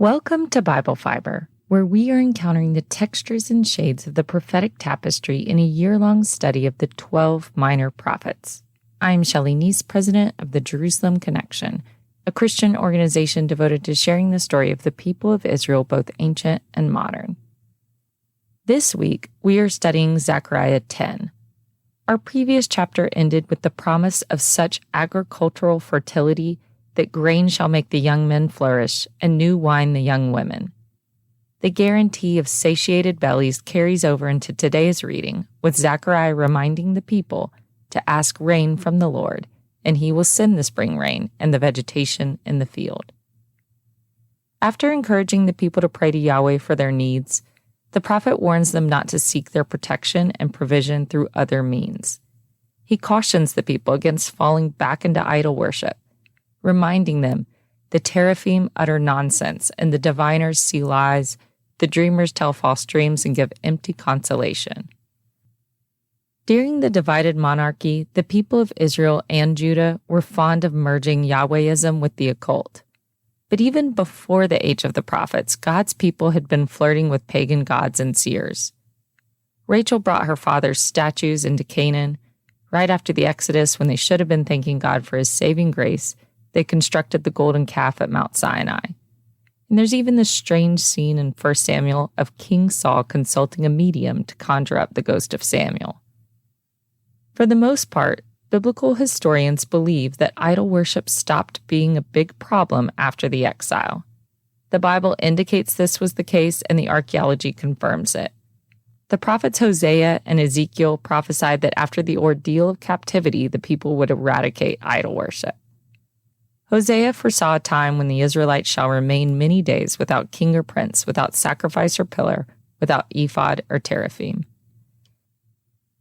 Welcome to Bible Fiber, where we are encountering the textures and shades of the prophetic tapestry in a year-long study of the 12 minor prophets. I'm Shelley Neese, president of the Jerusalem Connection, a Christian organization devoted to sharing the story of the people of Israel, both ancient and modern. This week, we are studying Zechariah 10. Our previous chapter ended with the promise of such agricultural fertility that grain shall make the young men flourish, and new wine the young women. The guarantee of satiated bellies carries over into today's reading, with Zechariah reminding the people to ask rain from the Lord, and he will send the spring rain and the vegetation in the field. After encouraging the people to pray to Yahweh for their needs, the prophet warns them not to seek their protection and provision through other means. He cautions the people against falling back into idol worship, reminding them the teraphim utter nonsense and the diviners see lies, the dreamers tell false dreams and give empty consolation. During the divided monarchy, the people of Israel and Judah were fond of merging Yahwism with the occult. But even before the age of the prophets, God's people had been flirting with pagan gods and seers. Rachel brought her father's statues into Canaan. Right after the Exodus, when they should have been thanking God for his saving grace, they constructed the golden calf at Mount Sinai. And there's even this strange scene in 1 Samuel of King Saul consulting a medium to conjure up the ghost of Samuel. For the most part, biblical historians believe that idol worship stopped being a big problem after the exile. The Bible indicates this was the case, and the archaeology confirms it. The prophets Hosea and Ezekiel prophesied that after the ordeal of captivity, the people would eradicate idol worship. Hosea foresaw a time when the Israelites shall remain many days without king or prince, without sacrifice or pillar, without ephod or teraphim.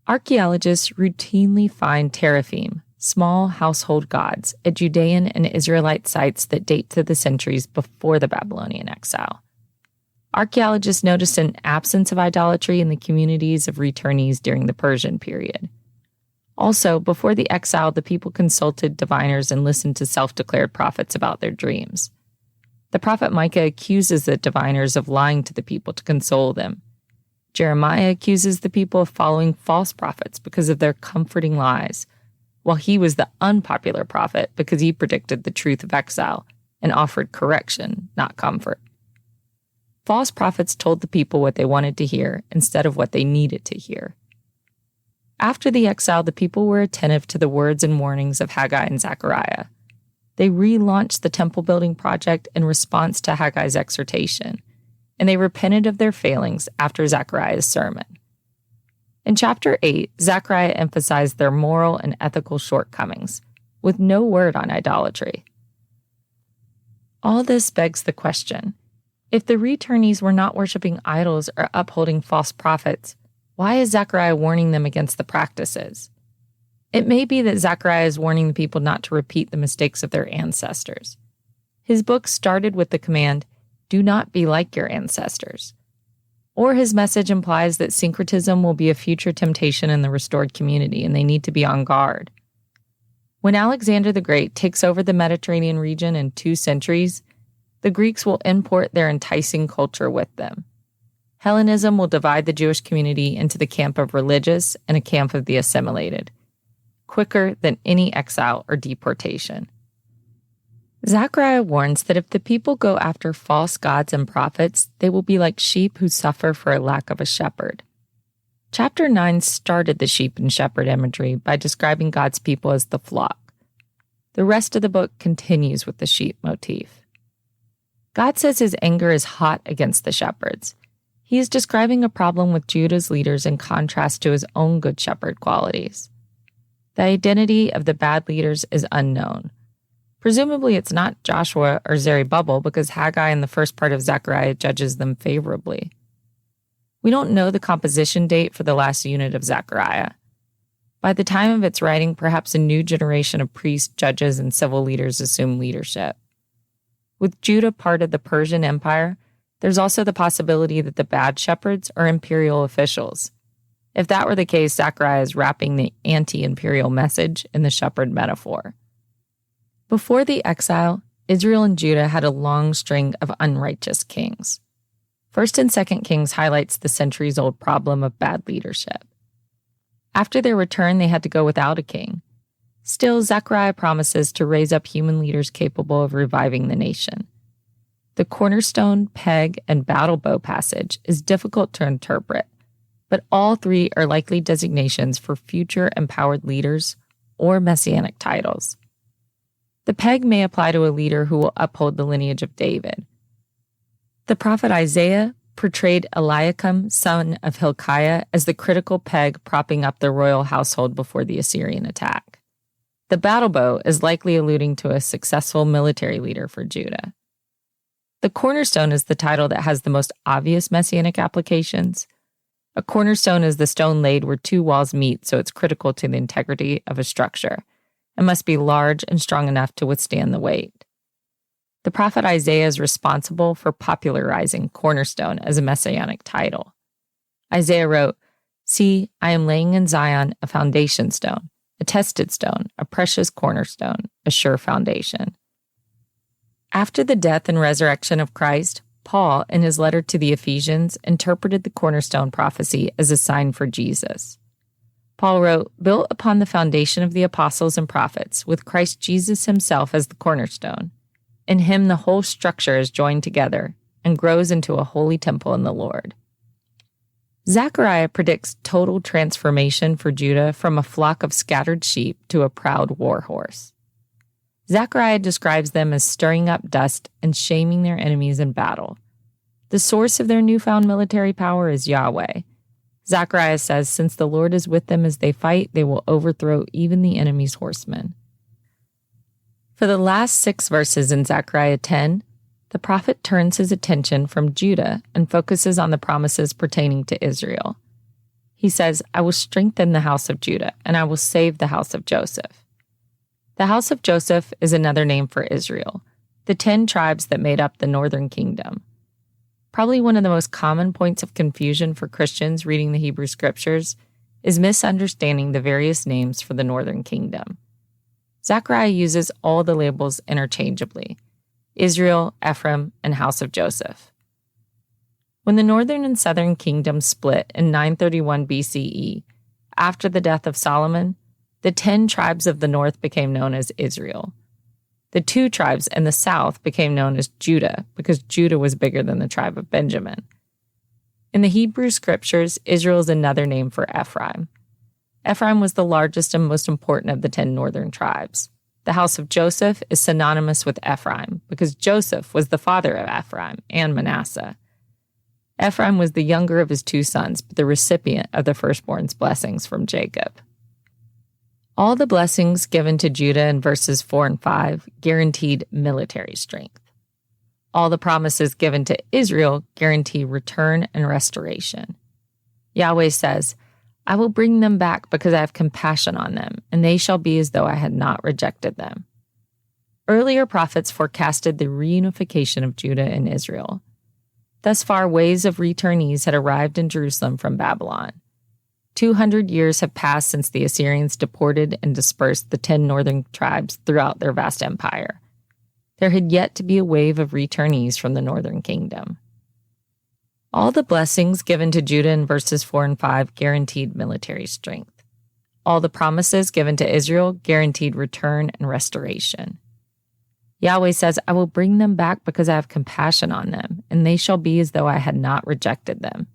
Archaeologists routinely find teraphim, small household gods, at Judean and Israelite sites that date to the centuries before the Babylonian exile. Archaeologists noticed an absence of idolatry in the communities of returnees during the Persian period. Also, before the exile, the people consulted diviners and listened to self-declared prophets about their dreams. The prophet Micah accuses the diviners of lying to the people to console them. Jeremiah accuses the people of following false prophets because of their comforting lies, while he was the unpopular prophet because he predicted the truth of exile and offered correction, not comfort. False prophets told the people what they wanted to hear instead of what they needed to hear. After the exile, the people were attentive to the words and warnings of Haggai and Zechariah. They relaunched the temple building project in response to Haggai's exhortation, and they repented of their failings after Zechariah's sermon. In chapter 8, Zechariah emphasized their moral and ethical shortcomings, with no word on idolatry. All this begs the question, if the returnees were not worshiping idols or upholding false prophets, why is Zechariah warning them against the practices? It may be that Zechariah is warning the people not to repeat the mistakes of their ancestors. His book started with the command, "Do not be like your ancestors." Or his message implies that syncretism will be a future temptation in the restored community, and they need to be on guard. When Alexander the Great takes over the Mediterranean region in 2 centuries, the Greeks will import their enticing culture with them. Hellenism will divide the Jewish community into the camp of religious and a camp of the assimilated, quicker than any exile or deportation. Zechariah warns that if the people go after false gods and prophets, they will be like sheep who suffer for a lack of a shepherd. Chapter 9 started the sheep and shepherd imagery by describing God's people as the flock. The rest of the book continues with the sheep motif. God says his anger is hot against the shepherds. He is describing a problem with Judah's leaders in contrast to his own good shepherd qualities. The identity of the bad leaders is unknown. Presumably it's not Joshua or Zerubbabel because Haggai in the first part of Zechariah judges them favorably. We don't know the composition date for the last unit of Zechariah. By the time of its writing, perhaps a new generation of priests, judges, and civil leaders assume leadership. With Judah part of the Persian Empire, there's also the possibility that the bad shepherds are imperial officials. If that were the case, Zechariah is wrapping the anti-imperial message in the shepherd metaphor. Before the exile, Israel and Judah had a long string of unrighteous kings. 1st and 2nd Kings highlights the centuries-old problem of bad leadership. After their return, they had to go without a king. Still, Zechariah promises to raise up human leaders capable of reviving the nation. The cornerstone, peg, and battle bow passage is difficult to interpret, but all three are likely designations for future empowered leaders or messianic titles. The peg may apply to a leader who will uphold the lineage of David. The prophet Isaiah portrayed Eliakim, son of Hilkiah, as the critical peg propping up the royal household before the Assyrian attack. The battle bow is likely alluding to a successful military leader for Judah. The cornerstone is the title that has the most obvious messianic applications. A cornerstone is the stone laid where two walls meet, so it's critical to the integrity of a structure and must be large and strong enough to withstand the weight. The prophet Isaiah is responsible for popularizing cornerstone as a messianic title. Isaiah wrote, "See, I am laying in Zion a foundation stone, a tested stone, a precious cornerstone, a sure foundation." After the death and resurrection of Christ, Paul, in his letter to the Ephesians, interpreted the cornerstone prophecy as a sign for Jesus. Paul wrote, "Built upon the foundation of the apostles and prophets, with Christ Jesus himself as the cornerstone. In him the whole structure is joined together and grows into a holy temple in the Lord." Zechariah predicts total transformation for Judah from a flock of scattered sheep to a proud war horse. Zechariah describes them as stirring up dust and shaming their enemies in battle. The source of their newfound military power is Yahweh. Zechariah says, since the Lord is with them as they fight, they will overthrow even the enemy's horsemen. For the last 6 verses in Zechariah 10, the prophet turns his attention from Judah and focuses on the promises pertaining to Israel. He says, "I will strengthen the house of Judah, and I will save the house of Joseph." The house of Joseph is another name for Israel, the 10 tribes that made up the northern kingdom. Probably one of the most common points of confusion for Christians reading the Hebrew Scriptures is misunderstanding the various names for the northern kingdom. Zechariah uses all the labels interchangeably: Israel, Ephraim, and house of Joseph. When the northern and southern kingdoms split in 931 BCE, after the death of Solomon, the 10 tribes of the north became known as Israel. The 2 tribes in the south became known as Judah because Judah was bigger than the tribe of Benjamin. In the Hebrew Scriptures, Israel is another name for Ephraim. Ephraim was the largest and most important of the 10 northern tribes. The house of Joseph is synonymous with Ephraim because Joseph was the father of Ephraim and Manasseh. Ephraim was the younger of his 2 sons, but the recipient of the firstborn's blessings from Jacob. All the blessings given to Judah in verses 4 and 5 guaranteed military strength. All the promises given to Israel guarantee return and restoration. Yahweh says, "I will bring them back because I have compassion on them, and they shall be as though I had not rejected them." Earlier prophets forecasted the reunification of Judah and Israel. Thus far, waves of returnees had arrived in Jerusalem from Babylon. 200 years have passed since the Assyrians deported and dispersed the 10 northern tribes throughout their vast empire. There had yet to be a wave of returnees from the northern kingdom. All the blessings given to Judah in verses 4 and 5 guaranteed military strength. All the promises given to Israel guaranteed return and restoration. Yahweh says, "I will bring them back because I have compassion on them, and they shall be as though I had not rejected them."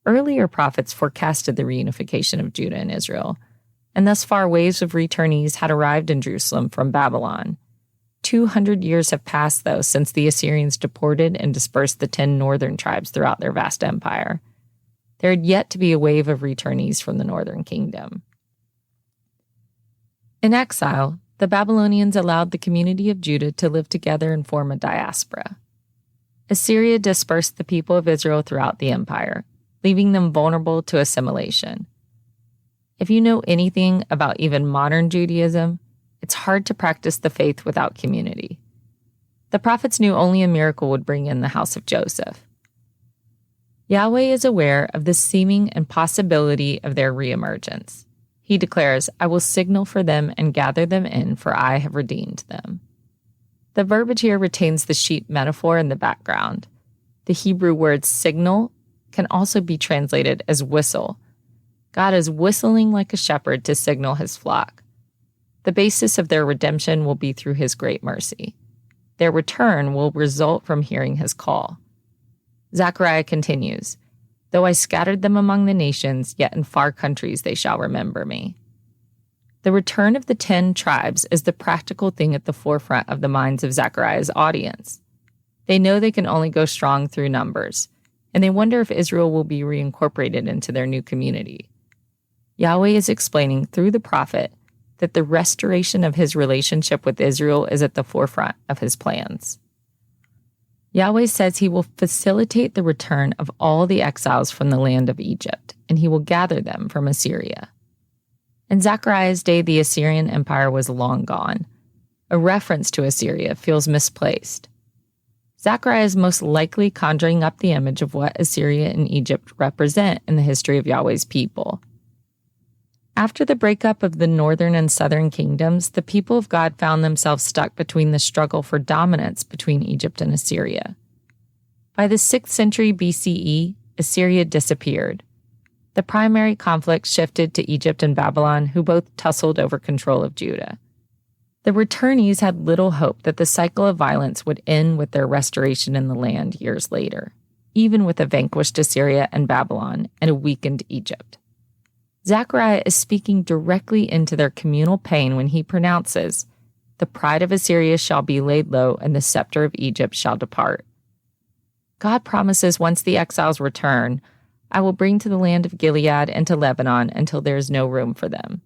Earlier prophets forecasted the reunification of Judah and Israel, and thus far waves of returnees had arrived in Jerusalem from Babylon. 200 years have passed, though, since the Assyrians deported and dispersed the 10 northern tribes throughout their vast empire. There had yet to be a wave of returnees from the northern kingdom. In exile, the Babylonians allowed the community of Judah to live together and form a diaspora. Assyria dispersed the people of Israel throughout the empire, leaving them vulnerable to assimilation. If you know anything about even modern Judaism, it's hard to practice the faith without community. The prophets knew only a miracle would bring in the house of Joseph. Yahweh is aware of the seeming impossibility of their reemergence. He declares, "I will signal for them and gather them in, for I have redeemed them." The verbiage here retains the sheep metaphor in the background. The Hebrew word signal can also be translated as whistle. God is whistling like a shepherd to signal his flock. The basis of their redemption will be through his great mercy. Their return will result from hearing his call. Zechariah continues, "Though I scattered them among the nations, yet in far countries they shall remember me." The return of the 10 tribes is the practical thing at the forefront of the minds of Zechariah's audience. They know they can only go strong through numbers, and they wonder if Israel will be reincorporated into their new community. Yahweh is explaining through the prophet that the restoration of his relationship with Israel is at the forefront of his plans. Yahweh says he will facilitate the return of all the exiles from the land of Egypt, and he will gather them from Assyria. In Zechariah's day, the Assyrian Empire was long gone. A reference to Assyria feels misplaced. Zechariah is most likely conjuring up the image of what Assyria and Egypt represent in the history of Yahweh's people. After the breakup of the northern and southern kingdoms, the people of God found themselves stuck between the struggle for dominance between Egypt and Assyria. By the 6th century BCE, Assyria disappeared. The primary conflict shifted to Egypt and Babylon, who both tussled over control of Judah. The returnees had little hope that the cycle of violence would end with their restoration in the land years later, even with a vanquished Assyria and Babylon and a weakened Egypt. Zechariah is speaking directly into their communal pain when he pronounces, "The pride of Assyria shall be laid low, and the scepter of Egypt shall depart." God promises once the exiles return, "I will bring to the land of Gilead and to Lebanon until there is no room for them."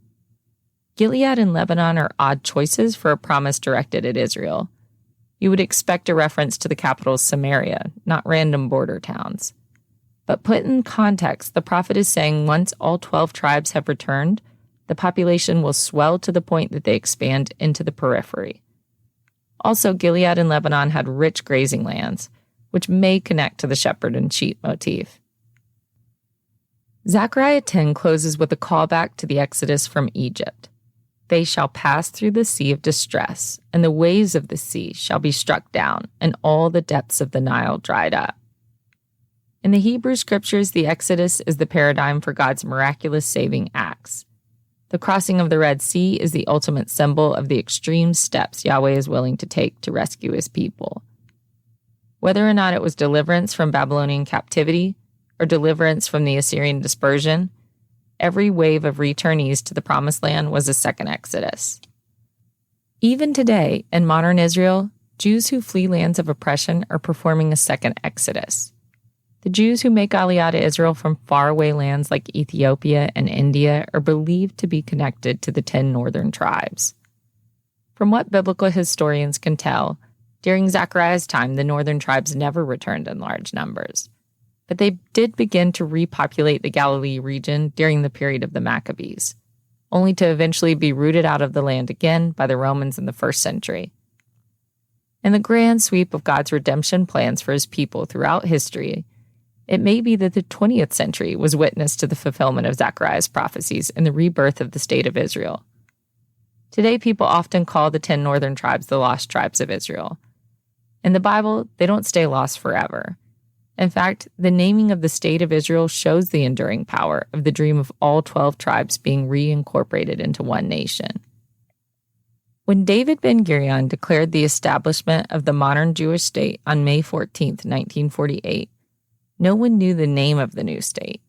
Gilead and Lebanon are odd choices for a promise directed at Israel. You would expect a reference to the capital Samaria, not random border towns. But put in context, the prophet is saying once all 12 tribes have returned, the population will swell to the point that they expand into the periphery. Also, Gilead and Lebanon had rich grazing lands, which may connect to the shepherd and sheep motif. Zechariah 10 closes with a callback to the exodus from Egypt. "They shall pass through the sea of distress, and the waves of the sea shall be struck down, and all the depths of the Nile dried up." In the Hebrew scriptures, the Exodus is the paradigm for God's miraculous saving acts. The crossing of the Red Sea is the ultimate symbol of the extreme steps Yahweh is willing to take to rescue his people. Whether or not it was deliverance from Babylonian captivity or deliverance from the Assyrian dispersion, every wave of returnees to the Promised Land was a second Exodus. Even today, in modern Israel, Jews who flee lands of oppression are performing a second Exodus. The Jews who make Aliyah to Israel from faraway lands like Ethiopia and India are believed to be connected to the 10 northern tribes. From what biblical historians can tell, during Zechariah's time, the northern tribes never returned in large numbers. But they did begin to repopulate the Galilee region during the period of the Maccabees, only to eventually be rooted out of the land again by the Romans in the 1st century. In the grand sweep of God's redemption plans for his people throughout history, it may be that the 20th century was witness to the fulfillment of Zechariah's prophecies and the rebirth of the state of Israel. Today, people often call the 10 northern tribes the lost tribes of Israel. In the Bible, they don't stay lost forever. In fact, the naming of the state of Israel shows the enduring power of the dream of all 12 tribes being reincorporated into one nation. When David Ben-Gurion declared the establishment of the modern Jewish state on May 14, 1948, no one knew the name of the new state.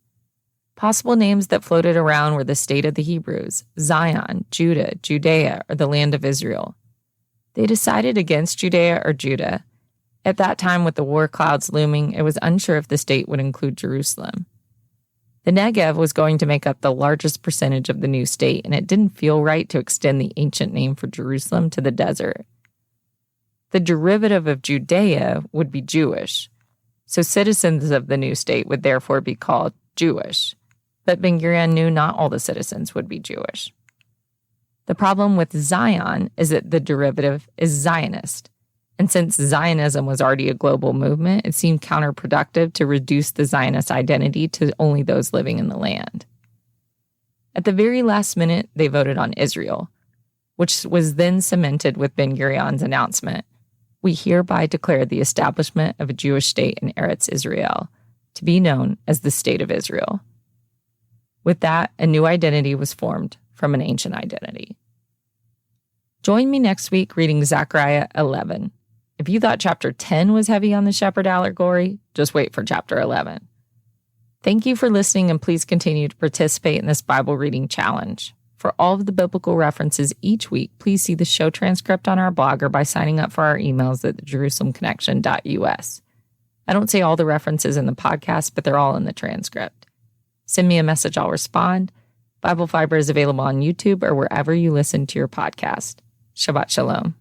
Possible names that floated around were the state of the Hebrews, Zion, Judah, Judea, or the land of Israel. They decided against Judea or Judah. At that time, with the war clouds looming, it was unsure if the state would include Jerusalem. The Negev was going to make up the largest percentage of the new state, and it didn't feel right to extend the ancient name for Jerusalem to the desert. The derivative of Judea would be Jewish, so citizens of the new state would therefore be called Jewish. But Ben-Gurion knew not all the citizens would be Jewish. The problem with Zion is that the derivative is Zionist. And since Zionism was already a global movement, it seemed counterproductive to reduce the Zionist identity to only those living in the land. At the very last minute, they voted on Israel, which was then cemented with Ben-Gurion's announcement, we hereby declare the establishment of a Jewish state in Eretz Israel, to be known as the State of Israel. With that, a new identity was formed from an ancient identity. Join me next week reading Zechariah 11. If you thought chapter 10 was heavy on the shepherd allegory, just wait for chapter 11. Thank you for listening, and please continue to participate in this Bible reading challenge. For all of the biblical references each week, please see the show transcript on our blog or by signing up for our emails at thejerusalemconnection.us. I don't say all the references in the podcast, but they're all in the transcript. Send me a message, I'll respond. Bible Fiber is available on YouTube or wherever you listen to your podcast. Shabbat Shalom.